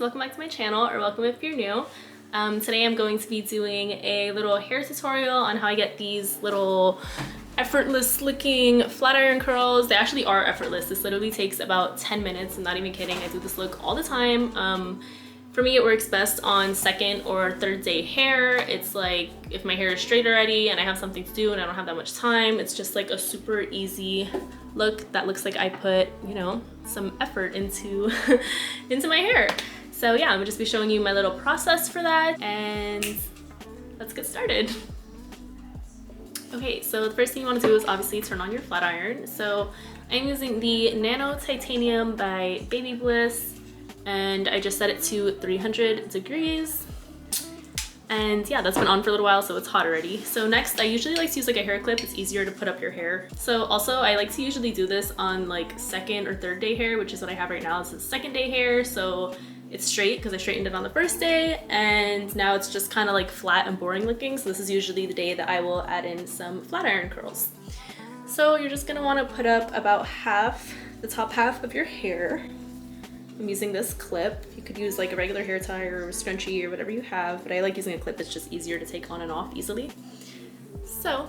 welcome back to my channel, or welcome if you're new. Today I'm going to be doing a little hair tutorial on how I get these little effortless looking flat iron curls. They actually are effortless. This literally takes about 10 minutes. I'm not even kidding. I do this look all the time. For me, it works best on second or third day hair. It's like if my hair is straight already and I have something to do and I don't have that much time, it's just like a super easy look that looks like I put, you know, some effort into into my hair. So yeah, I'm gonna just be showing you my little process for that, and let's get started. Okay, so the first thing you want to do is obviously turn on your flat iron. So I'm using the Nano Titanium by Baby Bliss, and I just set it to 300 degrees. And yeah, that's been on for a little while, so it's hot already. So next, I usually like to use like a hair clip. It's easier to put up your hair. So also, I like to usually do this on like second or third day hair, which is what I have right now. This is second day hair, so it's straight because I straightened it on the first day, and now it's just kind of like flat and boring looking. So this is usually the day that I will add in some flat iron curls. So you're just gonna want to put up about half, the top half of your hair. I'm using this clip. You could use like a regular hair tie or a scrunchie or whatever you have, but I like using a clip that's just easier to take on and off easily. So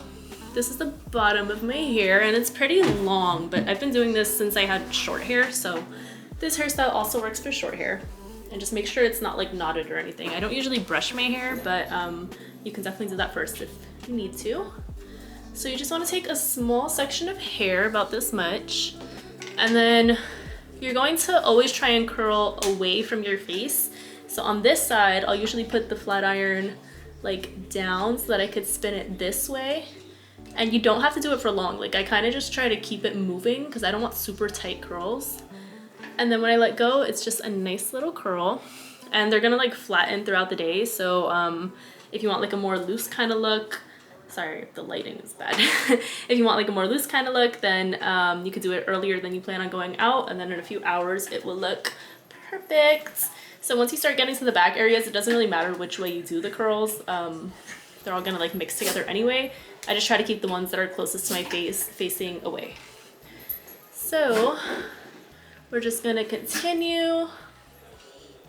this is the bottom of my hair, and it's pretty long, but I've been doing this since I had short hair, so this hairstyle also works for short hair. And just make sure it's not like knotted or anything. I don't usually brush my hair, but you can definitely do that first if you need to. So you just want to take a small section of hair, about this much, and then you're going to always try and curl away from your face. So on this side, I'll usually put the flat iron like down so that I could spin it this way. And you don't have to do it for long. Like I kind of just try to keep it moving because I don't want super tight curls. And then when I let go, it's just a nice little curl. And they're gonna like flatten throughout the day. So if you want like a more loose kind of look, sorry if the lighting is bad. If you want like a more loose kind of look, then you could do it earlier than you plan on going out, and then in a few hours it will look perfect. So once you start getting to the back areas, it doesn't really matter which way you do the curls. They're all gonna like mix together anyway. I just try to keep the ones that are closest to my face facing away. So we're just gonna continue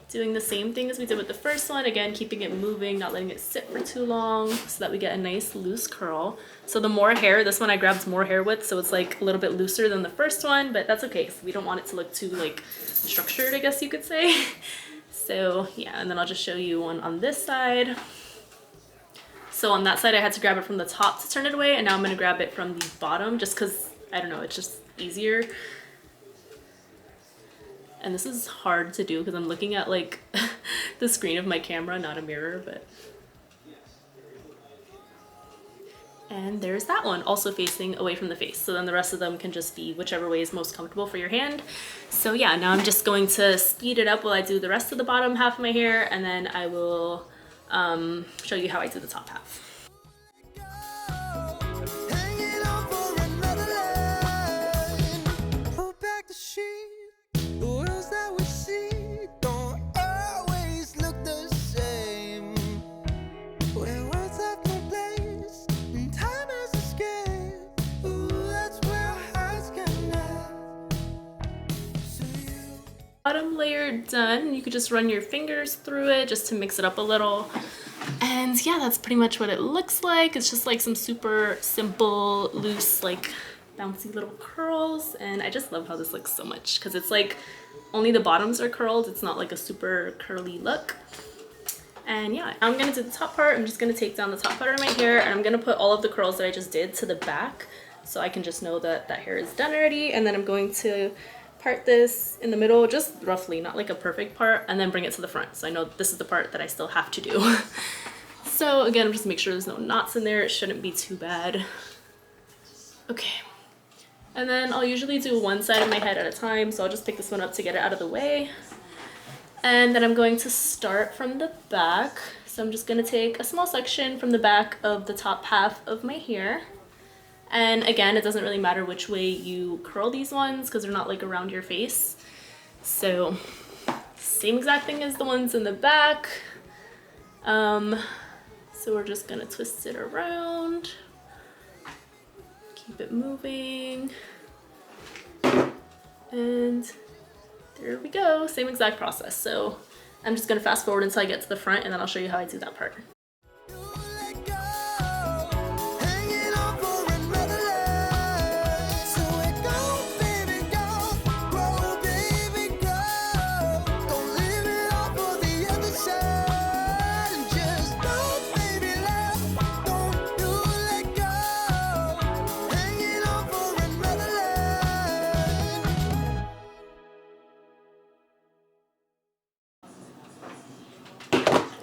doing the same thing as we did with the first one. Again, keeping it moving, not letting it sit for too long so that we get a nice loose curl. So the more hair, this one I grabbed more hair width, so it's like a little bit looser than the first one, but that's okay because we don't want it to look too like structured, I guess you could say. So yeah, and then I'll just show you one on this side. So on that side, I had to grab it from the top to turn it away, and now I'm gonna grab it from the bottom just because, I don't know, it's just easier. And this is hard to do because I'm looking at like the screen of my camera, not a mirror, but. And there's that one, also facing away from the face. So then the rest of them can just be whichever way is most comfortable for your hand. So yeah, now I'm just going to speed it up while I do the rest of the bottom half of my hair, and then I will show you how I do the top half. Bottom layer done. You could just run your fingers through it just to mix it up a little. And yeah, that's pretty much what it looks like. It's just like some super simple, loose, like bouncy little curls. And I just love how this looks so much because it's like only the bottoms are curled. It's not like a super curly look. And yeah, I'm gonna do the top part. I'm just gonna take down the top part of my hair, and I'm gonna put all of the curls that I just did to the back so I can just know that that hair is done already. And then I'm going to part this in the middle, just roughly, not like a perfect part, and then bring it to the front. So I know this is the part that I still have to do. So again, just make sure there's no knots in there. It shouldn't be too bad. Okay. And then I'll usually do one side of my head at a time. So I'll just pick this one up to get it out of the way. And then I'm going to start from the back. So I'm just gonna take a small section from the back of the top half of my hair. And again, it doesn't really matter which way you curl these ones because they're not like around your face. So same exact thing as the ones in the back. So we're just gonna twist it around, keep it moving, and there we go. Same exact process. So I'm just gonna fast forward until I get to the front and then I'll show you how I do that part.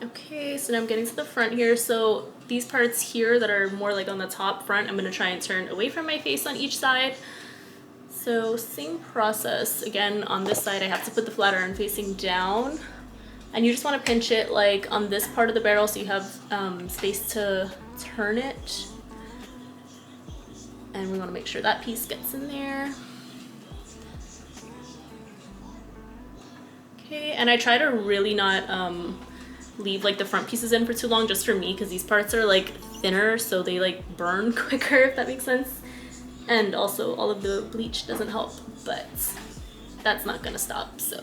Okay, so now I'm getting to the front here. So these parts here that are more like on the top front, I'm gonna try and turn away from my face on each side. So same process. Again, on this side, I have to put the flat iron facing down. And you just wanna pinch it like on this part of the barrel so you have space to turn it. And we wanna make sure that piece gets in there. Okay, and I try to really not leave like the front pieces in for too long, just for me, because these parts are like thinner, so they like burn quicker, if that makes sense. And also all of the bleach doesn't help, but that's not gonna stop, so.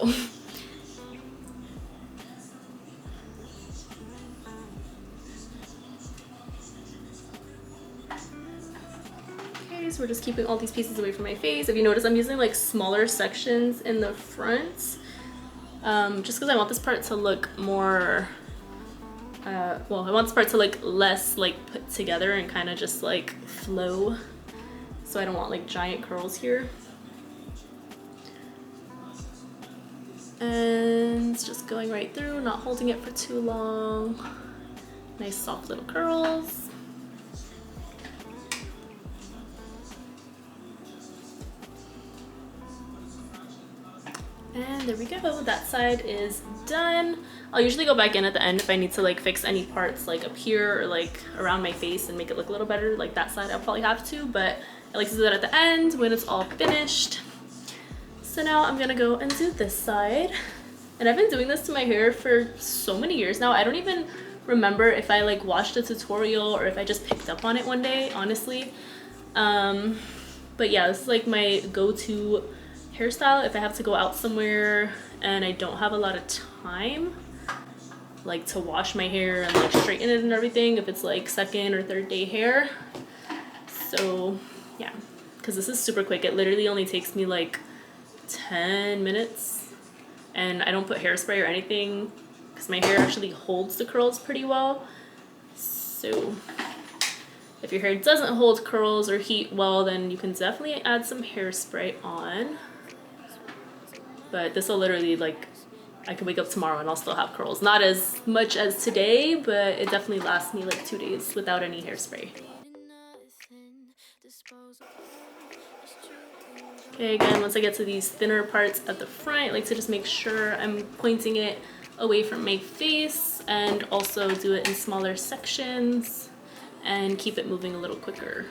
Okay, so we're just keeping all these pieces away from my face. If you notice, I'm using like smaller sections in the front, just because I want this part to look more well, I want this part to look less like put together and kind of just like flow, so I don't want like giant curls here. And just going right through, not holding it for too long. Nice soft little curls. And there we go, that side is done. I'll usually go back in at the end if I need to like fix any parts like up here or like around my face and make it look a little better. Like that side I'll probably have to, but I like to do that at the end when it's all finished. So now I'm gonna go and do this side. And I've been doing this to my hair for so many years now. I don't even remember if I like watched a tutorial or if I just picked up on it one day, honestly. But yeah, this is like my go-to hairstyle if I have to go out somewhere and I don't have a lot of time like to wash my hair and like straighten it and everything, if it's like second or third day hair. So yeah, because this is super quick. It literally only takes me like 10 minutes and I don't put hairspray or anything because my hair actually holds the curls pretty well. So if your hair doesn't hold curls or heat well, then you can definitely add some hairspray on. But this will literally, like, I could wake up tomorrow and I'll still have curls. Not as much as today, but it definitely lasts me like 2 days without any hairspray. Okay, again, once I get to these thinner parts at the front, I like to just make sure I'm pointing it away from my face and also do it in smaller sections and keep it moving a little quicker.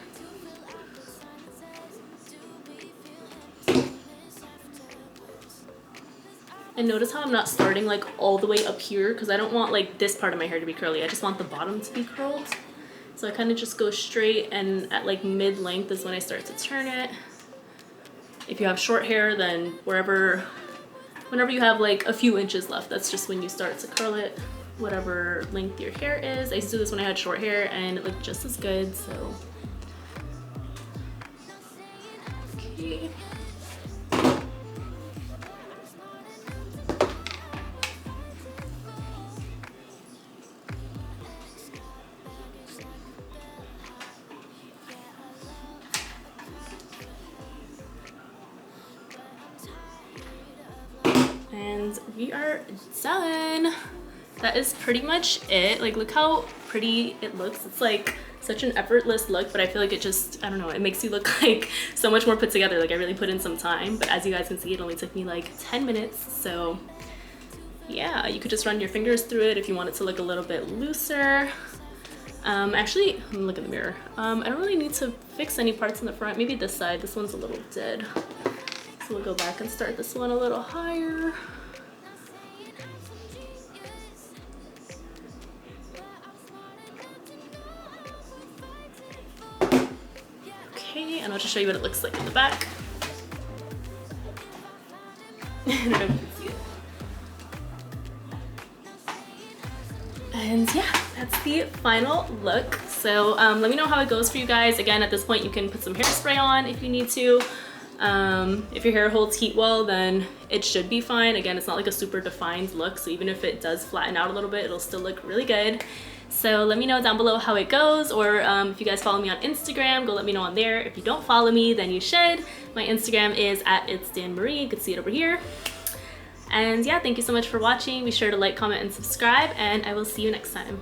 And notice how I'm not starting like all the way up here because I don't want like this part of my hair to be curly. I just want the bottom to be curled. So I kind of just go straight, and at like mid-length is when I start to turn it. If you have short hair, then whenever you have like a few inches left, that's just when you start to curl it, whatever length your hair is. I used to do this when I had short hair and it looked just as good, so. Okay. And we are done. That is pretty much it. Like, look how pretty it looks. It's like such an effortless look, but I feel like it just, I don't know, it makes you look like so much more put together. Like I really put in some time, but as you guys can see, it only took me like 10 minutes. So yeah, you could just run your fingers through it if you want it to look a little bit looser. Actually, let me look in the mirror. I don't really need to fix any parts in the front. Maybe this side, this one's a little dead. So we'll go back and start this one a little higher. Okay, and I'll just show you what it looks like in the back. I don't know if you can see it. And yeah, that's the final look. So let me know how it goes for you guys. Again, at this point you can put some hairspray on if you need to. If your hair holds heat well, then it should be fine. Again, it's not like a super defined look, so even if it does flatten out a little bit, it'll still look really good. So let me know down below how it goes, or if you guys follow me on Instagram, go let me know on there. If you don't follow me, then you should. My Instagram is @itsdanmarie. You can see it over here. And yeah, thank you so much for watching. Be sure to like, comment, and subscribe, and I will see you next time.